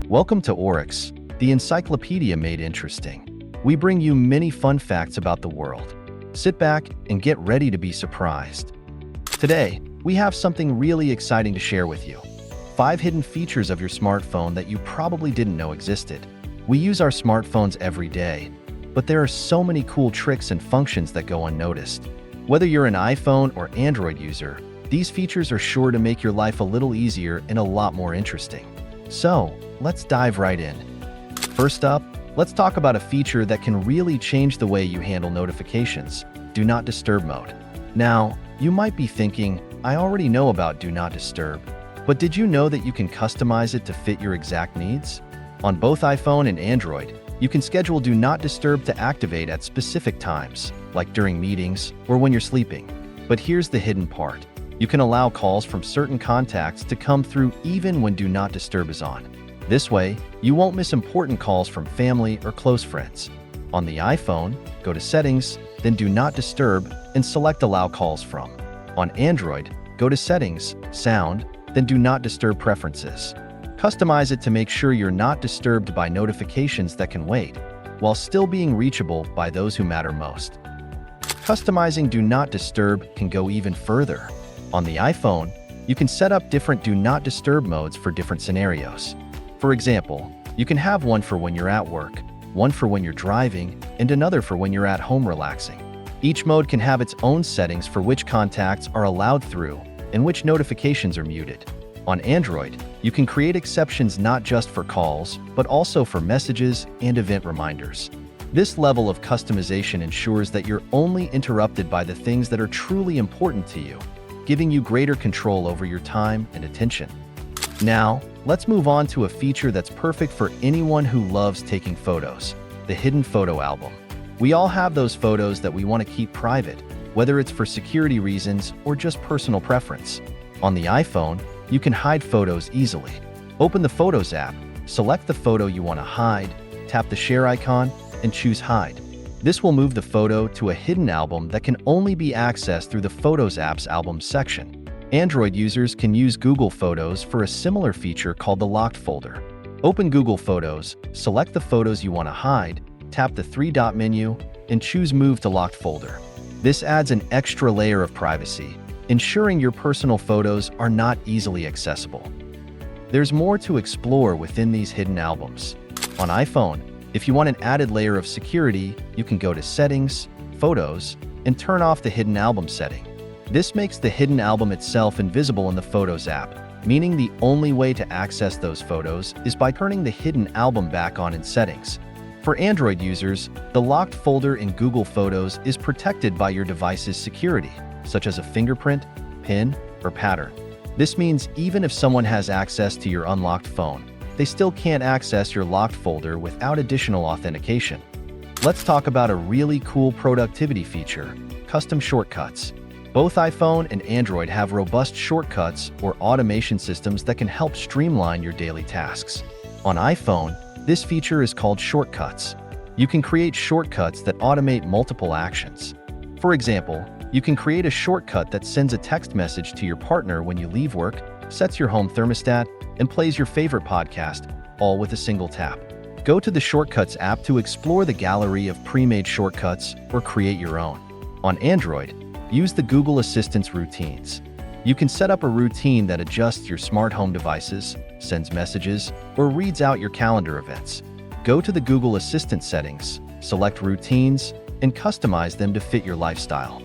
Welcome to Auruxx, the encyclopedia made interesting. We bring you many fun facts about the world. Sit back and get ready to be surprised. Today, we have something really exciting to share with you. 5 hidden features of your smartphone that you probably didn't know existed. We use our smartphones every day, but there are so many cool tricks and functions that go unnoticed. Whether you're an iPhone or Android user, these features are sure to make your life a little easier and a lot more interesting. So, let's dive right in. First up, let's talk about a feature that can really change the way you handle notifications: Do Not Disturb mode. Now, you might be thinking, I already know about Do Not Disturb, but did you know that you can customize it to fit your exact needs? On both iPhone and Android, you can schedule Do Not Disturb to activate at specific times, like during meetings or when you're sleeping. But here's the hidden part. You can allow calls from certain contacts to come through even when Do Not Disturb is on. This way, you won't miss important calls from family or close friends. On the iPhone, go to Settings, then Do Not Disturb, and select Allow Calls From. On Android, go to Settings, Sound, then Do Not Disturb Preferences. Customize it to make sure you're not disturbed by notifications that can wait, while still being reachable by those who matter most. Customizing Do Not Disturb can go even further. On the iPhone, you can set up different Do Not Disturb modes for different scenarios. For example, you can have one for when you're at work, one for when you're driving, and another for when you're at home relaxing. Each mode can have its own settings for which contacts are allowed through and which notifications are muted. On Android, you can create exceptions not just for calls, but also for messages and event reminders. This level of customization ensures that you're only interrupted by the things that are truly important to you, giving you greater control over your time and attention. Now, let's move on to a feature that's perfect for anyone who loves taking photos: the hidden photo album. We all have those photos that we want to keep private, whether it's for security reasons or just personal preference. On the iPhone, you can hide photos easily. Open the Photos app, select the photo you want to hide, tap the share icon, and choose Hide. This will move the photo to a hidden album that can only be accessed through the Photos app's Albums section. Android users can use Google Photos for a similar feature called the Locked folder. Open Google Photos, select the photos you want to hide, tap the 3-dot menu, and choose Move to Locked folder. This adds an extra layer of privacy, ensuring your personal photos are not easily accessible. There's more to explore within these hidden albums. On iPhone, if you want an added layer of security, you can go to Settings, Photos, and turn off the hidden album setting. This makes the hidden album itself invisible in the Photos app, meaning the only way to access those photos is by turning the hidden album back on in Settings. For Android users, the locked folder in Google Photos is protected by your device's security, such as a fingerprint, PIN, or pattern. This means even if someone has access to your unlocked phone, they still can't access your locked folder without additional authentication. Let's talk about a really cool productivity feature: custom shortcuts. Both iPhone and Android have robust shortcuts or automation systems that can help streamline your daily tasks. On iPhone, this feature is called Shortcuts. You can create shortcuts that automate multiple actions. For example, you can create a shortcut that sends a text message to your partner when you leave work, sets your home thermostat, and plays your favorite podcast, all with a single tap. Go to the Shortcuts app to explore the gallery of pre-made shortcuts or create your own. On Android, use the Google Assistant's routines. You can set up a routine that adjusts your smart home devices, sends messages, or reads out your calendar events. Go to the Google Assistant settings, select Routines, and customize them to fit your lifestyle.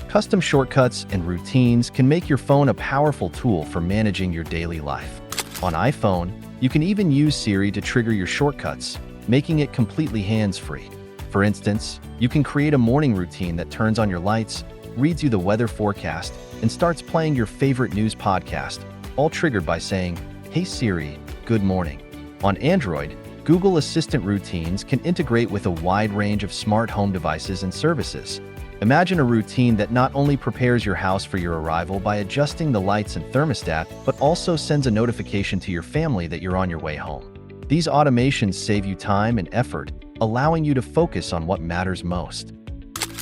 Custom shortcuts and routines can make your phone a powerful tool for managing your daily life. On iPhone, you can even use Siri to trigger your shortcuts, making it completely hands-free. For instance, you can create a morning routine that turns on your lights, reads you the weather forecast, and starts playing your favorite news podcast, all triggered by saying, "Hey Siri, good morning." On Android, Google Assistant routines can integrate with a wide range of smart home devices and services. Imagine a routine that not only prepares your house for your arrival by adjusting the lights and thermostat, but also sends a notification to your family that you're on your way home. These automations save you time and effort, allowing you to focus on what matters most.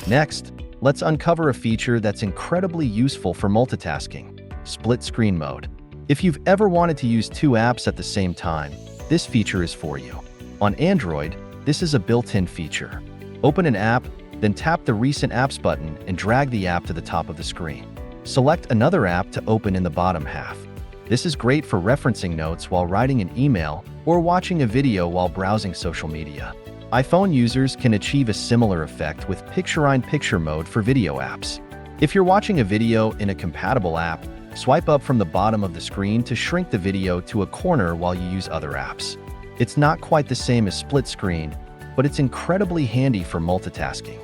Next, let's uncover a feature that's incredibly useful for multitasking: split screen mode. If you've ever wanted to use 2 apps at the same time, this feature is for you. On Android, this is a built-in feature. Open an app, then tap the Recent Apps button and drag the app to the top of the screen. Select another app to open in the bottom half. This is great for referencing notes while writing an email or watching a video while browsing social media. iPhone users can achieve a similar effect with picture-in-picture mode for video apps. If you're watching a video in a compatible app, swipe up from the bottom of the screen to shrink the video to a corner while you use other apps. It's not quite the same as split screen, but it's incredibly handy for multitasking.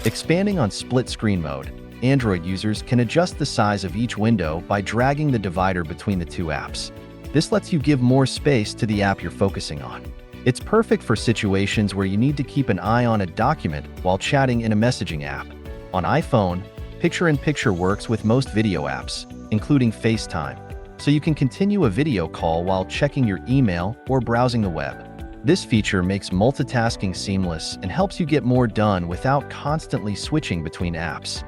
Expanding on split screen mode, Android users can adjust the size of each window by dragging the divider between the two apps. This lets you give more space to the app you're focusing on. It's perfect for situations where you need to keep an eye on a document while chatting in a messaging app. On iPhone, picture-in-picture works with most video apps, including FaceTime, so you can continue a video call while checking your email or browsing the web. This feature makes multitasking seamless and helps you get more done without constantly switching between apps.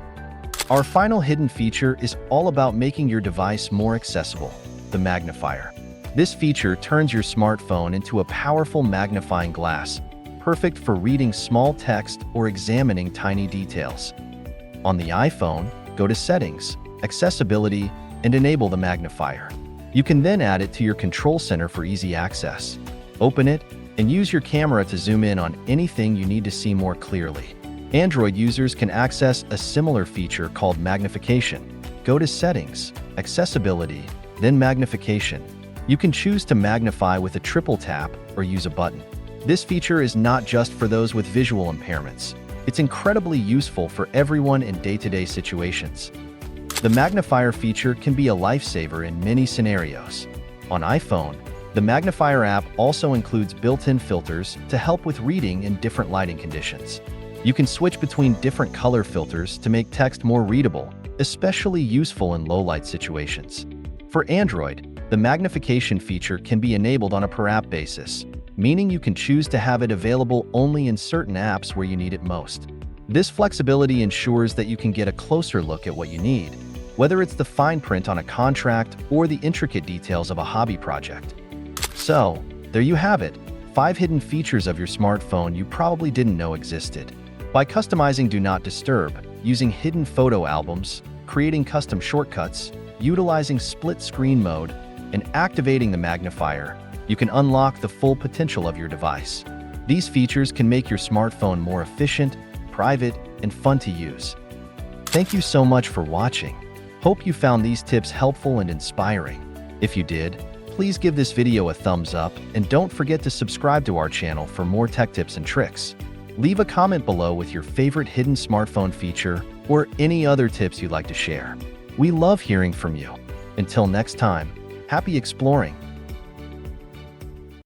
Our final hidden feature is all about making your device more accessible, the magnifier. This feature turns your smartphone into a powerful magnifying glass, perfect for reading small text or examining tiny details. On the iPhone, go to Settings, Accessibility, and enable the magnifier. You can then add it to your control center for easy access. Open it, and use your camera to zoom in on anything you need to see more clearly. Android users can access a similar feature called magnification. Go to Settings, Accessibility, then Magnification. You can choose to magnify with a triple tap or use a button. This feature is not just for those with visual impairments. It's incredibly useful for everyone in day-to-day situations. The magnifier feature can be a lifesaver in many scenarios. On iPhone, the magnifier app also includes built-in filters to help with reading in different lighting conditions. You can switch between different color filters to make text more readable, especially useful in low-light situations. For Android, the magnification feature can be enabled on a per-app basis, meaning you can choose to have it available only in certain apps where you need it most. This flexibility ensures that you can get a closer look at what you need, whether it's the fine print on a contract or the intricate details of a hobby project. So, there you have it, 5 hidden features of your smartphone you probably didn't know existed. By customizing Do Not Disturb, using hidden photo albums, creating custom shortcuts, utilizing split screen mode, and activating the magnifier, you can unlock the full potential of your device. These features can make your smartphone more efficient, private, and fun to use. Thank you so much for watching. Hope you found these tips helpful and inspiring. If you did, please give this video a thumbs up and don't forget to subscribe to our channel for more tech tips and tricks. Leave a comment below with your favorite hidden smartphone feature or any other tips you'd like to share. We love hearing from you. Until next time, happy exploring!